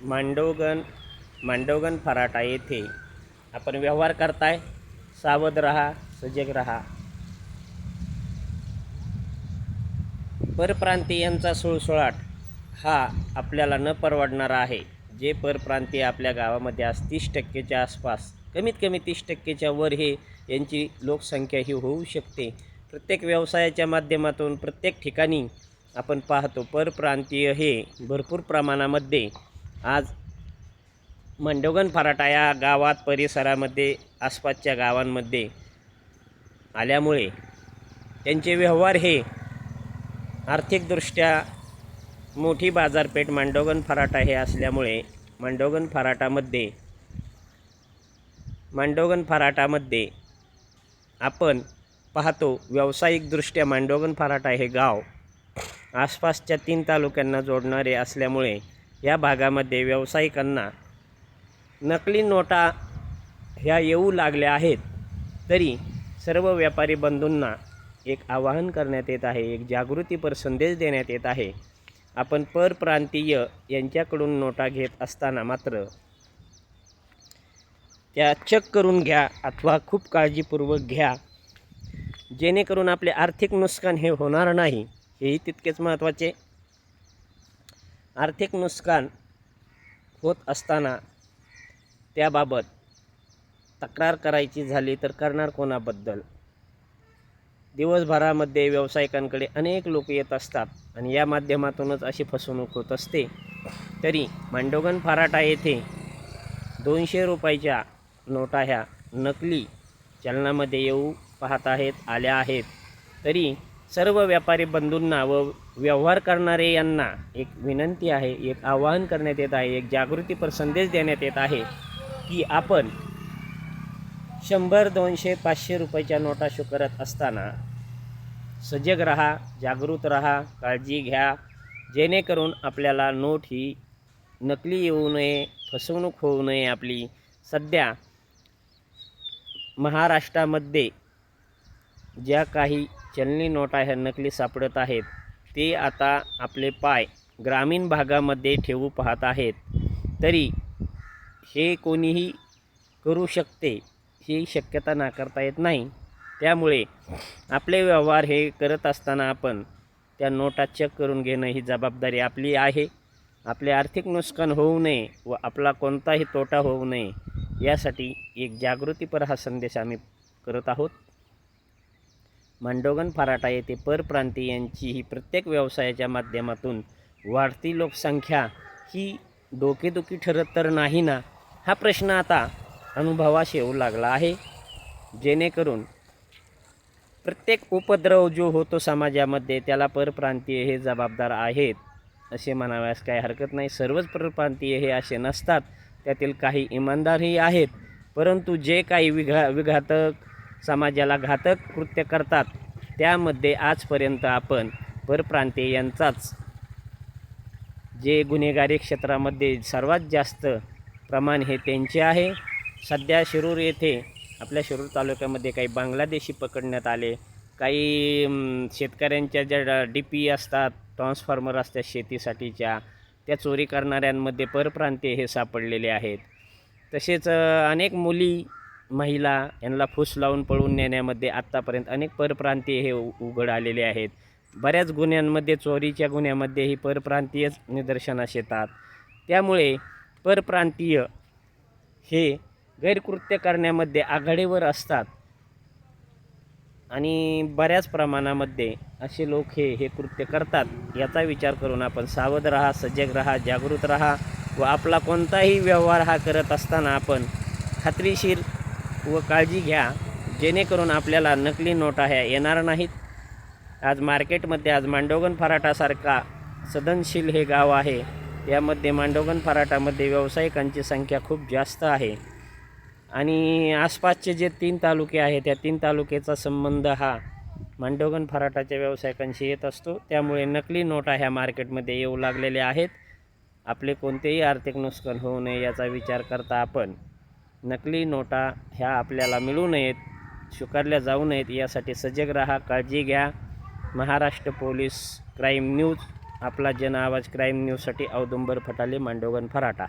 मांडवगण फराटा येथे आपण व्यवहार करताय, सावध रहा, सजग रहा. परप्रांतीयांचा सुळसुळाट हा आपल्याला न परवडणारा आहे. जे परप्रांतीय आपल्या गावामध्ये आज 30% आसपास, कमीत कमी 30% वर हे यांची लोकसंख्या ही होऊ शकते. प्रत्येक व्यवसायाच्या माध्यमातून प्रत्येक ठिकाणी आपण पाहतो परप्रांतीय हे भरपूर प्रमाणामध्ये आज मांडवगण फराटा या गावात, परिसरामध्ये, आसपासच्या गावांमध्ये आल्यामुळे त्यांचे व्यवहार हे आर्थिकदृष्ट्या मोठी बाजारपेठ मांडवगण फराटा हे असल्यामुळे मांडवगण फराटामध्ये आपण पाहतो व्यावसायिकदृष्ट्या मांडवगण फराटा हे गाव आसपासच्या 3 तालुक्यांना जोडणारे असल्यामुळे या भागामध्ये व्यावसायिकांना नकली नोटा ह्या येऊ लागल्या आहेत. तरी सर्व व्यापारी बंधूंना एक आवाहन करण्यात येत आहे, एक जागृतीपर संदेश देण्यात येत आहे. आपण परप्रांतीय यांच्याकडून नोटा घेत असताना मात्र त्या चेक करून घ्या अथवा खूप काळजीपूर्वक घ्या, जेणेकरून आपले आर्थिक नुकसान हे होणार नाही. हेही तितकेच महत्त्वाचे. आर्थिक नुकसान होत असताना त्याबाबत तक्रार करायची झाली तर करणार कोणाबद्दल? दिवसभरामध्ये व्यावसायिकांकडे अनेक लोक येत असतात आणि या माध्यमातूनच अशी फसवणूक होत असते. तरी मांडवगण फराटा येथे 200 रुपयाच्या नोटा ह्या नकली चलनामध्ये येऊ पाहत आहेत, आल्या आहेत. तरी सर्व व्यापारी बंधूंना व व्यवहार करणारे यांना एक विनंती आहे, एक आवाहन करण्यात येत आहे, एक जागृतीपर संदेश देण्यात येत आहे की आपण 100, 200, 500 रुपयाच्या नोटा स्वीकारत असताना सजग रहा, जागृत रहा, काळजी घ्या, जेणेकरून आपल्याला नोट ही नकली येऊ नये, फसवणूक होऊ नये आपली. सध्या महाराष्ट्रामध्ये ज्या काही चलनी नोटा ह्या नकली सापडत आहेत ते आता आपले पाय ग्रामीण भागामध्ये ठेवू पाहत आहेत. तरी हे कोणीही करू शकते, ही शक्यता नाकारता येत नाही. त्यामुळे आपले व्यवहार हे करत असताना आपण त्या नोटा चेक करून घेणं ही जबाबदारी आपली आहे. आपले आर्थिक नुकसान होऊ नये व आपला कोणताही तोटा होऊ नये यासाठी एक जागृतीपर हा संदेश आम्ही करत आहोत. मांडवगण फराटा येथे परप्रांतीयांची ही प्रत्येक व्यवसायाच्या माध्यमातून वाढती लोकसंख्या ही डोकेदुखी ठरत तर नाही ना, हा प्रश्न आता अनुभवास येऊ लागला आहे. जेणेकरून प्रत्येक उपद्रव जो होतो समाजामध्ये त्याला परप्रांतीय हे जबाबदार आहेत असे म्हणाव्यास काही हरकत नाही. सर्वच परप्रांतीय हे असे नसतात, त्यातील काही इमानदारही आहेत. परंतु जे काही विघातक, समाजाला घातक कृत्य करतात त्यामध्ये आजपर्यंत आपण परप्रांतीय यांचाच जे गुन्हेगारी क्षेत्रामध्ये सर्वात जास्त प्रमाण हे त्यांचे आहे. सध्या शिरूर येथे आपल्या शिरूर तालुक्यामध्ये काही बांगलादेशी पकडण्यात आले. काही शेतकऱ्यांच्या ज्या DP असतात, ट्रान्सफॉर्मर असतात शेतीसाठीच्या, त्या चोरी करणाऱ्यांमध्ये परप्रांतीय हे सापडलेले आहेत. तसेच अनेक मुली, महिला यांना फूस लावून पळून नेण्यामध्ये आत्तापर्यंत अनेक परप्रांतीय हे उघड आलेले आहेत. बऱ्याच गुन्ह्यांमध्ये, चोरीच्या गुन्ह्यामध्येही परप्रांतीयच निदर्शनास येतात. त्यामुळे परप्रांतीय हे गैरकृत्य करण्यामध्ये आघाडीवर असतात आणि बऱ्याच प्रमाणामध्ये असे लोक हे कृत्य करतात. याचा विचार करून आपण सावध रहा, सजग रहा, जागृत रहा व आपला कोणताही व्यवहार हा करत असताना आपण खात्रीशीर व काळजी घ्या, जेणेकरून आपल्याला नकली नोटा ह्या येणार नाहीत. आज मार्केटमध्ये, आज मांडवगण फराटासारखा सदनशील हे गाव आहे, यामध्ये मांडवगण फराटामध्ये व्यावसायिकांची संख्या खूप जास्त आहे आणि आसपासचे जे 3 तालुके आहेत त्या 3 तालुक्याचा संबंध हा मांडवगण फराटाच्या व्यावसायिकांशी येत असतो. त्यामुळे नकली नोटा ह्या मार्केटमध्ये येऊ लागलेल्या आहेत. आपले कोणतेही आर्थिक नुकसान होऊ नये याचा विचार करता आपण नकली नोटा ह्या आपल्याला मिळू नयेत, स्वीकारल्या जाऊ नयेत यासाठी सजग रहा, काळजी घ्या. महाराष्ट्र पोलीस क्राईम न्यूज आपला जन आवाज क्राईम न्यूजसाठी औदुंबर फटाले, मांडोगण, फराटा.